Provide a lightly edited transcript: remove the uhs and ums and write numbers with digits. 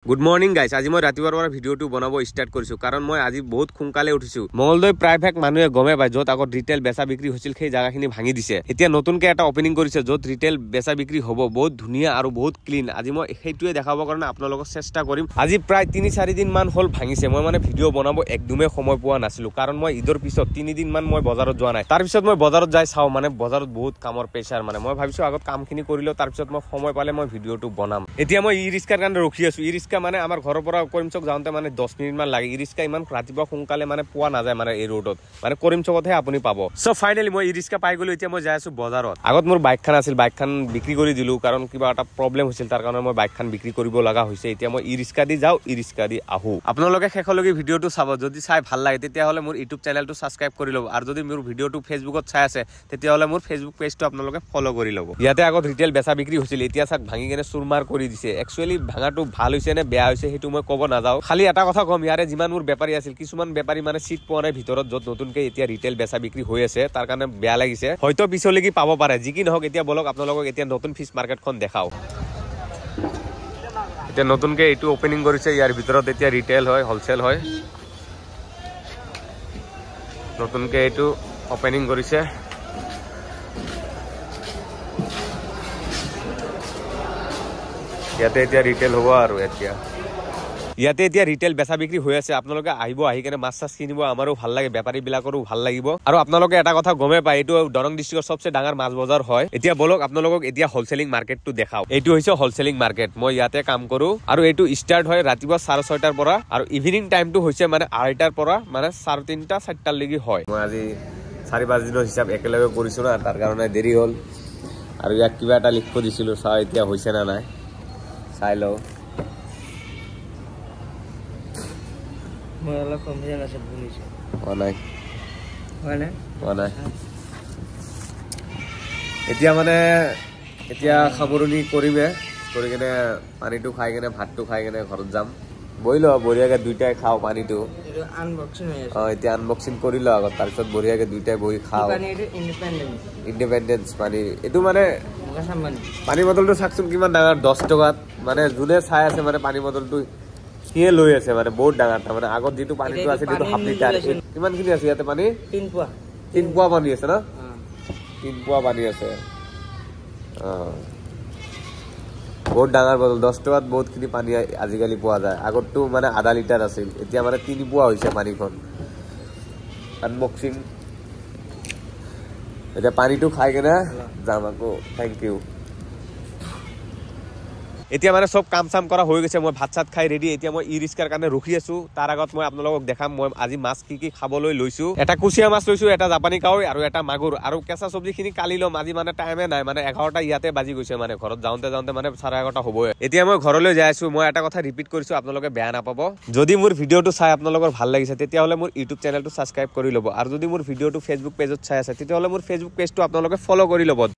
Good morning guys আজি মই ৰাতিপুৱাৰ পৰা ভিডিঅ'টো বনাব ষ্টাৰ্ট কৰিছো কাৰণ মই আজি বহুত সোনকালে উঠিছো মঙ্গলদৈ প্ৰায়ভাগ মানুহে গমে পায় য'ত আগত ৰিটেল বেচা বিক্ৰী হৈছিল সেই জাগাখিনি ভাঙি দিছে এতিয়া নতুনকে এটা অপেনিং কৰিছে য'ত ৰিটেল বেচা বিক্ৰী হ'ব বহুত ধুনীয়া আৰু বহুত ক্লিন আজি মই সেইটোৱে দেখাবৰ কাৰণে আপোনালোকক চেষ্টা কৰিম আজি প্ৰায় 3-4 দিন মান হ'ল ভাঙিছে মই মানে ভিডিঅ' বনাব একদমে সময় পোৱা নাছিলো কাৰণ মই ঈদৰ পিছত 3 দিন মান মই বজাৰত যোৱা নাই তাৰ পিছত মই বজাৰত যাই চাও মানে বজাৰত বহুত কামৰ প্ৰেছাৰ মানে মই ভাবিছো আগত কামখিনি কৰিলো তাৰ পিছত মই সময় পালে মই ভিডিঅ'টো বনাম এতিয়া মই ই ৰিস্কাৰ কাৰণে ৰখি আছো ই ৰিস্কা মানে আমাৰ ঘৰৰ পৰা কৰিমচক যাওঁতে মানে 10 মিনিট মান লাগে ই ৰিস্কা ইমান ৰাতিপুৱা সোনকালে মানে পোৱা নাযায় মানে এই ৰোডত মানে কৰিমচকতহে আপুনি পাব সো ফাইনালি মই ই ৰিস্কা পাই গলো এতিয়া মই যাই আছো বজাৰত আগত মোৰ বাইকখন আছিল বাইকখন বিক্ৰী কৰি দিলো কাৰণ কিবা এটা প্ৰবলেম হৈছিল তাৰ কাৰণে মই বাইকখন বিক্ৰী কৰিব লগা হৈছে এতিয়া মই ই ৰিস্কা দি যাও ই ৰিস্কা দি আহো আপোনালোকে শেষলৈকে ভিডিঅ'টো চাব যদি চাই ভাল লাগে তেতিয়া হলে মোৰ ইউটিউব চেনেলটো সাবস্ক্ৰাইব কৰি লব আৰু যদি মোৰ ভিডিঅ'টো ফেসবুকত চাই আছে তেতিয়া হলে মোৰ ফেসবুক পেজটো আপোনালোকে ফলো কৰি লব ইয়াতে আগত ৰিটেল বেচা বিক্ৰী হৈছিল এতিয়া চাক ভাঙি কেনে চুৰমাৰ কৰি দিছে একচুয়ালি ভাঙাটো ভাল হৈছে নে বেয়া হৈছে হেতু মই কব নাযাও খালি এটা কথা কম ইয়াৰে যিমান মোৰ বেপাৰী আছিল কিছুমান বেপাৰী মানে সিট পোৱা নাই ভিতৰত যত নতুনকে এতিয়া ৰিটেল বেচা বিক্ৰী হৈ আছে তাৰ কাৰণে বেয়া লাগিছে হয়তো পিছলৈকে পাব পাৰে যি কি নহওক এতিয়া বলক আপোনালোকক এতিয়া নতুন ফিশ মাৰ্কেটখন দেখাও এতিয়া নতুনকে এইটো ওপেনিং কৰিছে ইয়াৰ ভিতৰত এতিয়া ৰিটেল হয় হোলসেল হয় নতুনকে এইটো ওপেনিং কৰিছে ইয়াতে এতিয়া ৰিটেল হ'ব আৰু ইয়াতে এতিয়া ৰিটেল বেচা বিক্ৰী হৈ আছে আপোনালোকে আহিব আহি কেনে মাছ চাছ কিনিব আমাৰো ভাল লাগে বেপাৰী বিলাকৰো ভাল লাগিব আৰু আপোনালোকে এটা কথা গমে পায় এইটো দৰং ডিস্ট্ৰিক্টৰ সবচে ডাঙৰ মাছ বজাৰ হয় এতিয়া বলক আপোনালোকক এতিয়া হোলসেলিং মাৰ্কেটটো দেখাও এইটো হৈছে হোলসেলিং মাৰ্কেট মই ইয়াতে কাম কৰো আৰু এইটো ষ্টাৰ্ট হয় ৰাতিপুৱা 6:30 পৰা আৰু ইভিনিং টাইমটো হৈছে মানে 8টাৰ পৰা মানে 3:30-4টা লৈকে হয় মই আজি 4-5 দিনৰ হিচাপ একেলগে কৰিছো না তাৰ কাৰণে দেৰি হ'ল আৰু ইয়াক কিবা এটা লিখিব দিছিলো চাও এতিয়া হৈছে না নাই চাই লও Mola comida la sepulisa. Onai. Vale. Onai. এতিয়া মানে এতিয়া খাবৰনি কৰিবে কৰি কেনে পানীটো খাই কেনে ভাতটো খাই কেনে ঘৰত যাম বইলো বৰিয়াকে দুইটাই খাও পানীটো এটো আনবক্সিং হৈ আছে এতিয়া আনবক্সিং কৰিলো আগত তাৰ পিছত বৰিয়াকে দুইটাই বহি খাও পানী এটো ইন্ডিপেন্ডেন্স পানী এটো মানে মগাসামান পানী বটলটো সাকচোন কিমান ডাঙৰ 10 টকাত মানে জুনে চাই আছে মানে পানী বটলটো কিয়ে লৈ আছে মানে বহুত ডাঙৰ মানে আগত যেটো পানীটো আছে যেটো হাফ লিটাৰ কিমান খিনি আছে ইয়াতে পানী 3 পোৱা পানী আছে না 3 পোৱা পানী আছে বহুত ডাঙৰ বটল 10 টকাত বহুত খিনি পানী আজিকালি পোৱা যায় আগতটো মানে আধা লিটাৰ আছিল এতিয়া মানে 3 পোৱা হৈছে পানীখন আনবক্সিং এতিয়া পানীটো খাই কেনে যাম আকৌ থ্যাংক ইউ এতিয়া মানে সব কাম সাম কৰা হৈ গৈছে মই ভাত সাত খাই ৰেডি এতিয়া মই ই ৰিস্কাৰ কাৰণে ৰখি আছো তাৰ আগত মই আপোনালোকক দেখাম মই আজি মাছ কি খাবলৈ লৈছো এটা কুচিয়া মাছ লৈছো এটা জাপানী কাৱৈ আৰু এটা মাগুৰ আৰু কেঁচা সবজিখিনি কালি লম আজি মানে টাইমে নাই মানে 11টা ইয়াতে বাজি গৈছে মানে ঘৰত যাওঁতে মানে 11:30 হ'ব এতিয়া মই ঘৰলৈ যাই আছো মই এটা কথা ৰিপিট কৰিছো আপোনালোকে বেয়া নাপাব যদি মোৰ ভিডিঅ'টো চাই আপোনালোকৰ ভাল লাগিছে তেতিয়া হলে মোৰ ইউটিউব চেনেলটো সাবস্ক্ৰাইব কৰি ল'ব আৰু যদি মোৰ ভিডিঅ'টো ফেসবুক পেজত চাই আছে তেতিয়া হলে মোৰ ফেসবুক পেজটো আপোনালোকে ফলো কৰি ল'ব